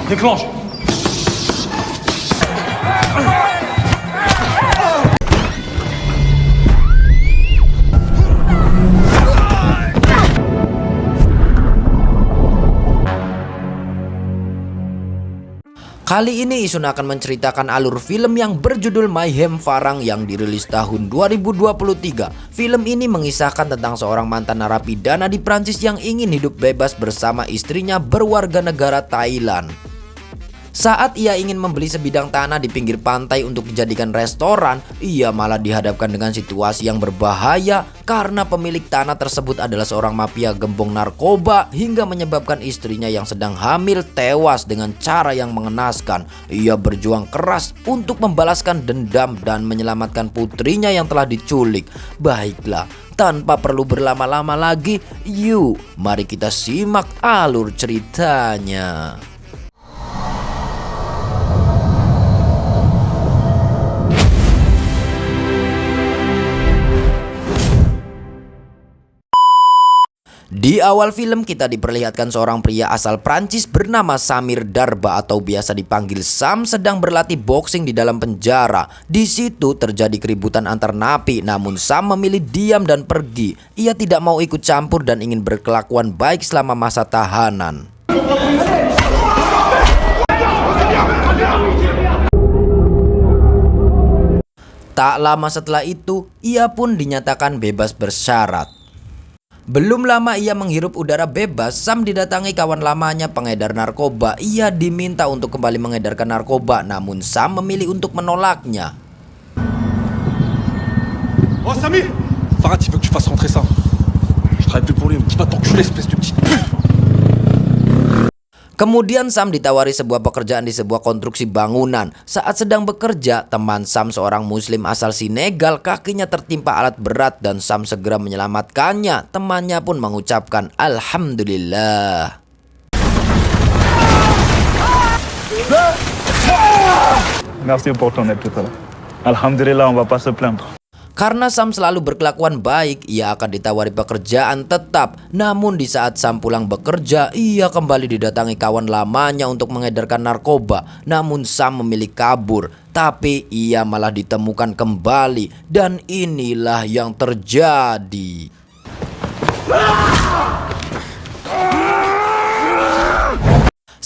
Déclenche. Kali ini Isun akan menceritakan alur film yang berjudul Mayhem Farang yang dirilis tahun 2023. Film ini mengisahkan tentang seorang mantan narapidana di Prancis yang ingin hidup bebas bersama istrinya berwarga negara Thailand. Saat ia ingin membeli sebidang tanah di pinggir pantai untuk dijadikan restoran, ia malah dihadapkan dengan situasi yang berbahaya karena pemilik tanah tersebut adalah seorang mafia gembong narkoba hingga menyebabkan istrinya yang sedang hamil tewas dengan cara yang mengenaskan. Ia berjuang keras untuk membalaskan dendam dan menyelamatkan putrinya yang telah diculik. Baiklah, tanpa perlu berlama-lama lagi, yuk mari kita simak alur ceritanya. Di awal film kita diperlihatkan seorang pria asal Prancis bernama Samir Darba atau biasa dipanggil Sam sedang berlatih boxing di dalam penjara. Di situ terjadi keributan antar napi, namun Sam memilih diam dan pergi. Ia tidak mau ikut campur dan ingin berkelakuan baik selama masa tahanan. Tak lama setelah itu, ia pun dinyatakan bebas bersyarat. Belum lama ia menghirup udara bebas, Sam didatangi kawan lamanya pengedar narkoba. Ia diminta untuk kembali mengedarkan narkoba, namun Sam memilih untuk menolaknya. Oh Samir, Farhat, il veut que tu fasses rentrer ça. Je travaille plus pour lui, me dis pas t'enculer, espèce de petit. Kemudian Sam ditawari sebuah pekerjaan di sebuah konstruksi bangunan. Saat sedang bekerja, teman Sam seorang muslim asal Senegal kakinya tertimpa alat berat dan Sam segera menyelamatkannya. Temannya pun mengucapkan Alhamdulillah. Merci pour ton aide tout à l'heure. Alhamdulillah, on va pas se plaindre. Karena Sam selalu berkelakuan baik, ia akan ditawari pekerjaan tetap. Namun di saat Sam pulang bekerja, ia kembali didatangi kawan lamanya untuk mengedarkan narkoba. Namun Sam memilih kabur, tapi ia malah ditemukan kembali. Dan inilah yang terjadi.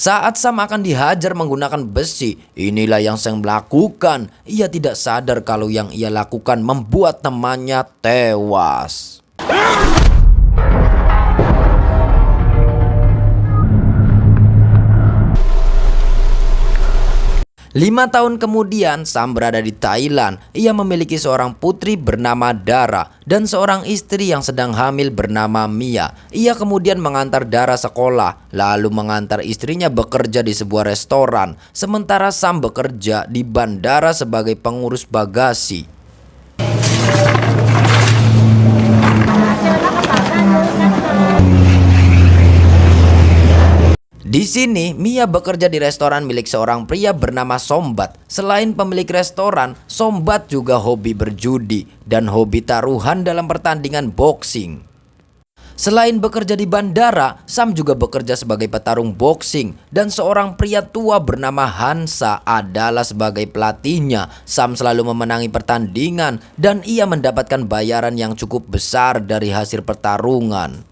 Saat Sam akan dihajar menggunakan besi, inilah yang Sam lakukan. Ia tidak sadar kalau yang ia lakukan membuat temannya tewas. 5 tahun kemudian, Sam berada di Thailand. Ia memiliki seorang putri bernama Dara dan seorang istri yang sedang hamil bernama Mia. Ia kemudian mengantar Dara sekolah, lalu mengantar istrinya bekerja di sebuah restoran. Sementara Sam bekerja di bandara sebagai pengurus bagasi. Di sini, Mia bekerja di restoran milik seorang pria bernama Sombat. Selain pemilik restoran, Sombat juga hobi berjudi dan hobi taruhan dalam pertandingan boxing. Selain bekerja di bandara, Sam juga bekerja sebagai petarung boxing dan seorang pria tua bernama Hansa adalah sebagai pelatihnya. Sam selalu memenangi pertandingan dan ia mendapatkan bayaran yang cukup besar dari hasil pertarungan.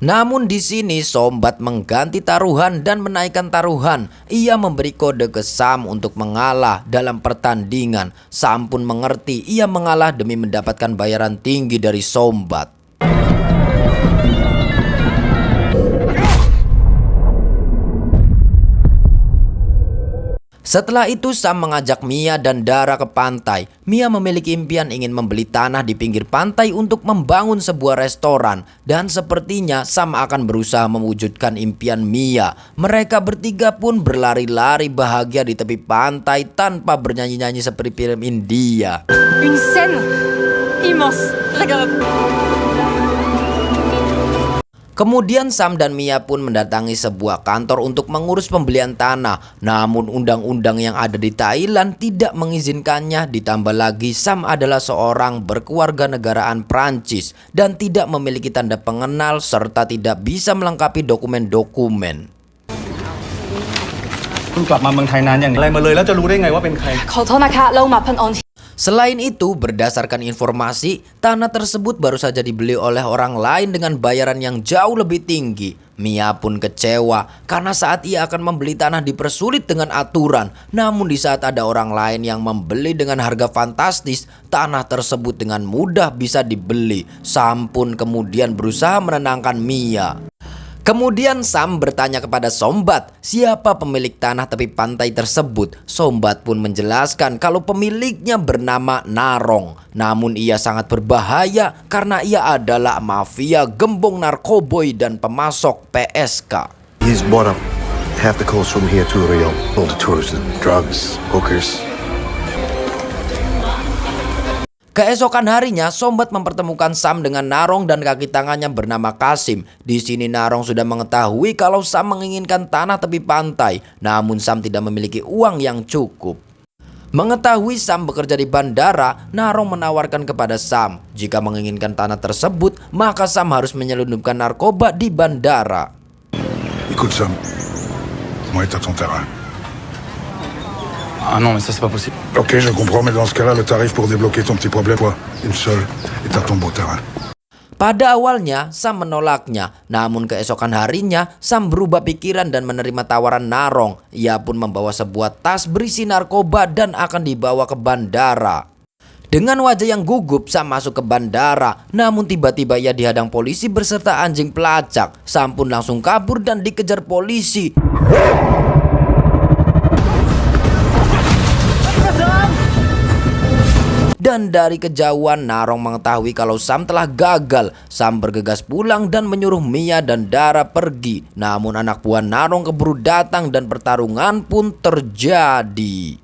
Namun di sini Sombat mengganti taruhan dan menaikkan taruhan. Ia memberi kode ke Sam untuk mengalah dalam pertandingan. Sam pun mengerti ia mengalah demi mendapatkan bayaran tinggi dari Sombat. Setelah itu Sam mengajak Mia dan Dara ke pantai. Mia memiliki impian ingin membeli tanah di pinggir pantai untuk membangun sebuah restoran. Dan sepertinya Sam akan berusaha mewujudkan impian Mia. Mereka bertiga pun berlari-lari bahagia di tepi pantai tanpa bernyanyi-nyanyi seperti film India. Une scène immense. Regarde. Kemudian Sam dan Mia pun mendatangi sebuah kantor untuk mengurus pembelian tanah. Namun undang-undang yang ada di Thailand tidak mengizinkannya. Ditambah lagi Sam adalah seorang berkewarganegaraan Prancis dan tidak memiliki tanda pengenal serta tidak bisa melengkapi dokumen-dokumen. เพิ่งกลับมาเมืองไทยนานอย่างไรมาเลยแล้วจะรู้ได้ไงว่าเป็นใคร ขอโทษนะคะเรามาเพิ่งออน Selain itu, berdasarkan informasi, tanah tersebut baru saja dibeli oleh orang lain dengan bayaran yang jauh lebih tinggi. Mia pun kecewa karena saat ia akan membeli tanah dipersulit dengan aturan. Namun di saat ada orang lain yang membeli dengan harga fantastis, tanah tersebut dengan mudah bisa dibeli. Sam pun kemudian berusaha menenangkan Mia. Kemudian Sam bertanya kepada Sombat siapa pemilik tanah tepi pantai tersebut. Sombat pun menjelaskan kalau pemiliknya bernama Narong. Namun ia sangat berbahaya karena ia adalah mafia gembong narkoboy dan pemasok PSK. He's bought up half the coast from here to Rio. All the tourists, drugs, hookers. Keesokan harinya, Sombat mempertemukan Sam dengan Narong dan kaki tangannya bernama Kasim. Di sini Narong sudah mengetahui kalau Sam menginginkan tanah tepi pantai, namun Sam tidak memiliki uang yang cukup. Mengetahui Sam bekerja di bandara, Narong menawarkan kepada Sam jika menginginkan tanah tersebut, maka Sam harus menyelundupkan narkoba di bandara. Écoute Sam, moi t'as ton terrain. Ah non mais ça c'est pas possible. Ok, je comprends, mais dans ce cas-là, le tarif pour débloquer ton petit problème, quoi, une seule, et t'as ton beau terrain. Pada awalnya Sam menolaknya, namun keesokan harinya Sam berubah pikiran dan menerima tawaran Narong. Ia pun membawa sebuah tas berisi narkoba dan akan dibawa ke bandara. Dengan wajah yang gugup Sam masuk ke bandara, namun tiba-tiba ia dihadang polisi beserta anjing pelacak. Sam pun langsung kabur dan dikejar polisi. Dan dari kejauhan Narong mengetahui kalau Sam telah gagal. Sam bergegas pulang dan menyuruh Mia dan Dara pergi. Namun anak buah Narong keburu datang dan pertarungan pun terjadi.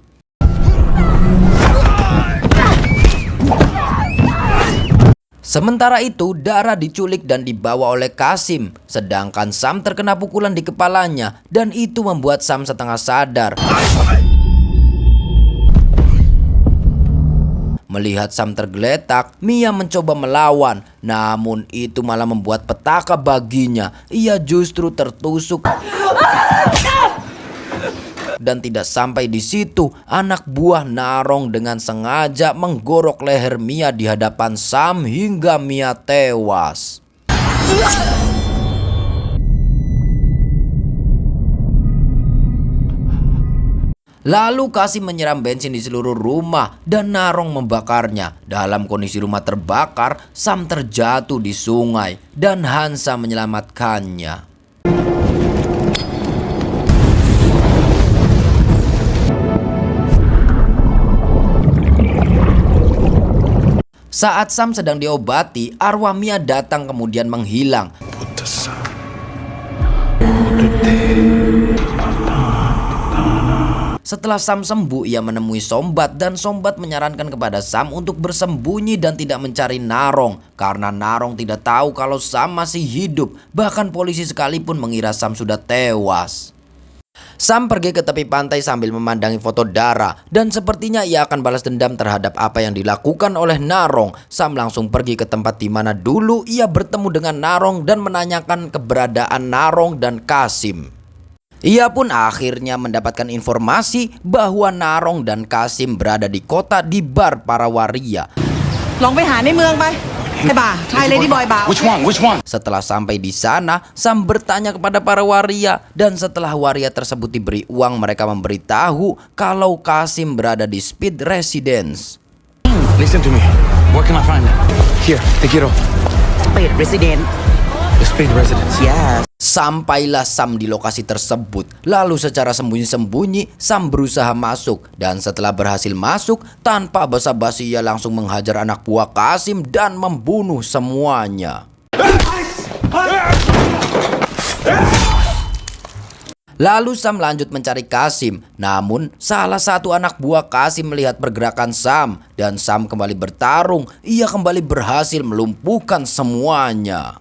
Sementara itu Dara diculik dan dibawa oleh Kasim. Sedangkan Sam terkena pukulan di kepalanya dan itu membuat Sam setengah sadar. Melihat Sam tergeletak, Mia mencoba melawan, namun itu malah membuat petaka baginya. Ia justru tertusuk. Dan tidak sampai di situ, anak buah Narong dengan sengaja menggorok leher Mia di hadapan Sam hingga Mia tewas. Lalu Kasim menyiram bensin di seluruh rumah dan Narong membakarnya. Dalam kondisi rumah terbakar, Sam terjatuh di sungai dan Hansa menyelamatkannya. Saat Sam sedang diobati, arwah Mia datang kemudian menghilang. Setelah Sam sembuh, ia menemui Sombat dan Sombat menyarankan kepada Sam untuk bersembunyi dan tidak mencari Narong karena Narong tidak tahu kalau Sam masih hidup. Bahkan polisi sekalipun mengira Sam sudah tewas. Sam pergi ke tepi pantai sambil memandangi foto Dara dan sepertinya ia akan balas dendam terhadap apa yang dilakukan oleh Narong. Sam langsung pergi ke tempat di mana dulu ia bertemu dengan Narong dan menanyakan keberadaan Narong dan Kasim. Ia pun akhirnya mendapatkan informasi bahwa Narong dan Kasim berada di kota di bar para waria. Setelah sampai di sana, Sam bertanya kepada para waria dan setelah waria tersebut diberi uang, mereka memberitahu kalau Kasim berada di Speed Residence. Listen to me. Where can I find it? Here, take it off. Speed Residence. The Speed Residence. Yes. Sampailah Sam di lokasi tersebut. Lalu secara sembunyi-sembunyi Sam berusaha masuk. Dan setelah berhasil masuk, tanpa basa-basi ia langsung menghajar anak buah Kasim dan membunuh semuanya. Lalu Sam lanjut mencari Kasim. Namun salah satu anak buah Kasim melihat pergerakan Sam dan Sam kembali bertarung. Ia kembali berhasil melumpuhkan semuanya.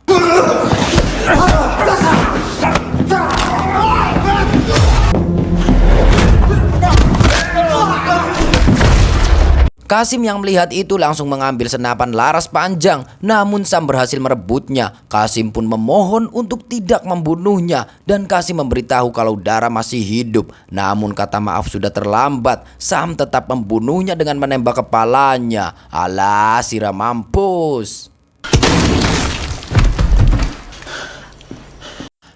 Qasim yang melihat itu langsung mengambil senapan laras panjang, namun Sam berhasil merebutnya. Qasim pun memohon untuk tidak membunuhnya dan Qasim memberitahu kalau Dara masih hidup. Namun kata maaf sudah terlambat. Sam tetap membunuhnya dengan menembak kepalanya. Alah, sirah mampus.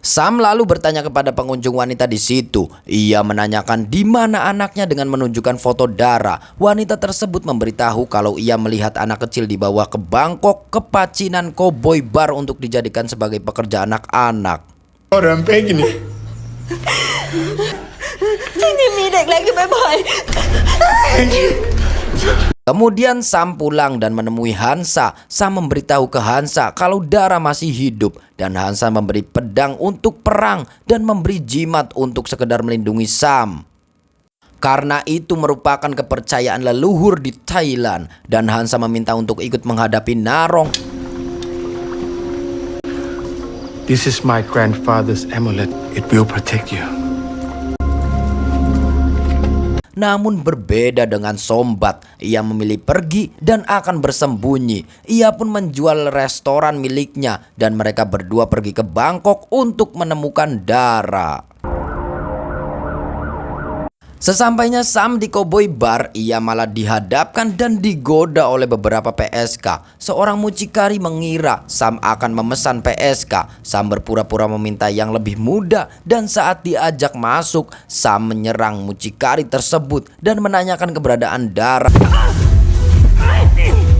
Sam lalu bertanya kepada pengunjung wanita di situ. Ia menanyakan di mana anaknya dengan menunjukkan foto Dara. Wanita tersebut memberitahu kalau ia melihat anak kecil dibawa ke Bangkok ke pacinan Cowboy Bar untuk dijadikan sebagai pekerja anak-anak. Orang begini. Jangan midek lagi, bye-bye. Kemudian Sam pulang dan menemui Hansa. Sam memberitahu ke Hansa kalau Dara masih hidup dan Hansa memberi pedang untuk perang dan memberi jimat untuk sekedar melindungi Sam. Karena itu merupakan kepercayaan leluhur di Thailand dan Hansa meminta untuk ikut menghadapi Narong. This is my grandfather's amulet. It will protect you. Namun berbeda dengan Sombat, ia memilih pergi dan akan bersembunyi. Ia pun menjual restoran miliknya dan mereka berdua pergi ke Bangkok untuk menemukan Dara. Sesampainya Sam di Cowboy Bar, ia malah dihadapkan dan digoda oleh beberapa PSK. Seorang mucikari mengira Sam akan memesan PSK. Sam berpura-pura meminta yang lebih muda dan saat diajak masuk, Sam menyerang mucikari tersebut dan menanyakan keberadaan Dara.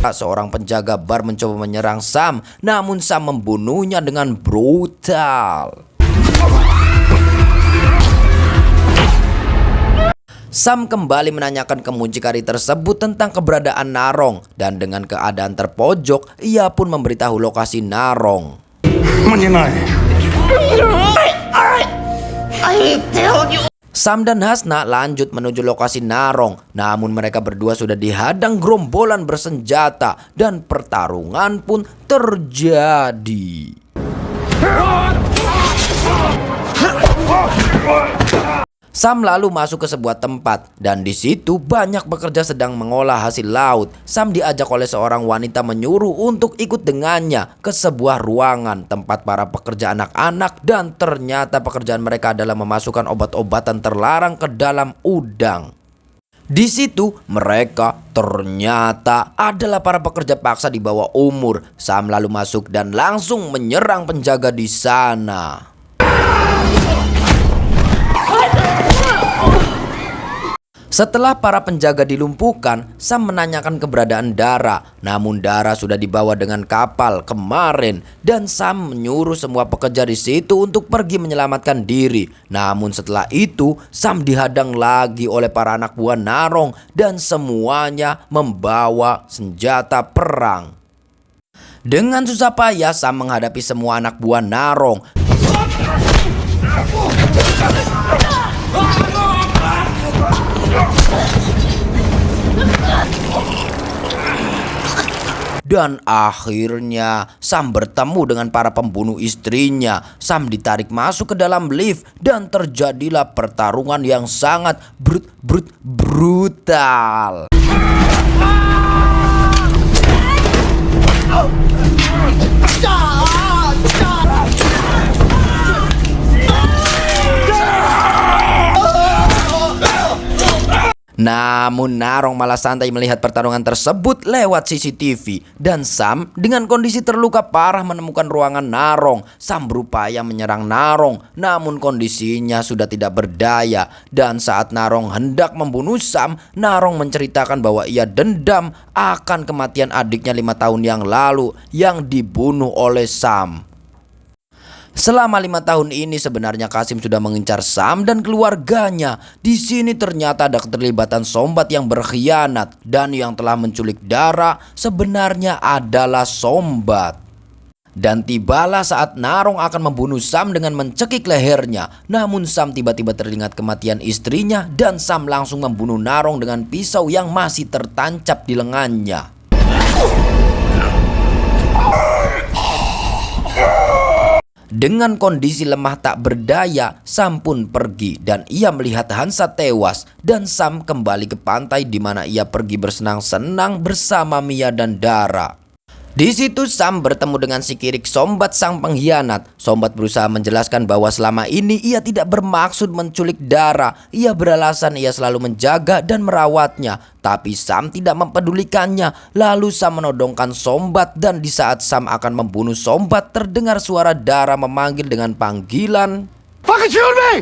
Seorang penjaga bar mencoba menyerang Sam, namun Sam membunuhnya dengan brutal. Sam kembali menanyakan ke mucikari tersebut tentang keberadaan Narong dan dengan keadaan terpojok, ia pun memberitahu lokasi Narong. Sam dan Hasna lanjut menuju lokasi Narong, namun mereka berdua sudah dihadang gerombolan bersenjata dan pertarungan pun terjadi. Sam lalu masuk ke sebuah tempat dan di situ banyak pekerja sedang mengolah hasil laut. Sam diajak oleh seorang wanita menyuruh untuk ikut dengannya ke sebuah ruangan tempat para pekerja anak-anak dan ternyata pekerjaan mereka adalah memasukkan obat-obatan terlarang ke dalam udang. Di situ mereka ternyata adalah para pekerja paksa di bawah umur. Sam lalu masuk dan langsung menyerang penjaga di sana. Setelah para penjaga dilumpuhkan, Sam menanyakan keberadaan Dara. Namun Dara sudah dibawa dengan kapal kemarin dan Sam menyuruh semua pekerja di situ untuk pergi menyelamatkan diri. Namun setelah itu, Sam dihadang lagi oleh para anak buah Narong dan semuanya membawa senjata perang. Dengan susah payah, Sam menghadapi semua anak buah Narong. Dan akhirnya Sam bertemu dengan para pembunuh istrinya. Sam ditarik masuk ke dalam lift dan terjadilah pertarungan yang sangat brutal. Namun Narong malah santai melihat pertarungan tersebut lewat CCTV. Dan Sam dengan kondisi terluka parah menemukan ruangan Narong. Sam berupaya menyerang Narong, namun kondisinya sudah tidak berdaya. Dan saat Narong hendak membunuh Sam, Narong menceritakan bahwa ia dendam akan kematian adiknya 5 tahun yang lalu yang dibunuh oleh Sam. Selama 5 tahun ini sebenarnya Qasim sudah mengincar Sam dan keluarganya. Di sini ternyata ada keterlibatan Sombat yang berkhianat dan yang telah menculik Dara sebenarnya adalah Sombat. Dan tibalah saat Narong akan membunuh Sam dengan mencekik lehernya. Namun Sam tiba-tiba teringat kematian istrinya dan Sam langsung membunuh Narong dengan pisau yang masih tertancap di lengannya. Dengan kondisi lemah tak berdaya, Sam pun pergi dan ia melihat Hansa tewas dan Sam kembali ke pantai di mana ia pergi bersenang-senang bersama Mia dan Dara. Di situ Sam bertemu dengan si Kirik Sombat sang pengkhianat. Sombat berusaha menjelaskan bahwa selama ini ia tidak bermaksud menculik Dara. Ia beralasan ia selalu menjaga dan merawatnya. Tapi Sam tidak mempedulikannya. Lalu Sam menodongkan Sombat dan di saat Sam akan membunuh Sombat terdengar suara Dara memanggil dengan panggilan, Fucking shoot me!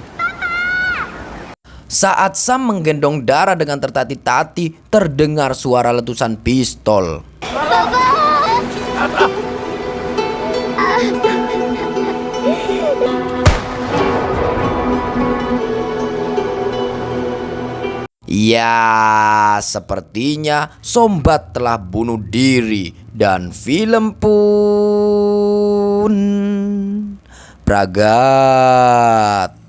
Saat Sam menggendong Dara dengan tertati-tati, terdengar suara letusan pistol. Ya, sepertinya Sombat telah bunuh diri dan film pun pragat.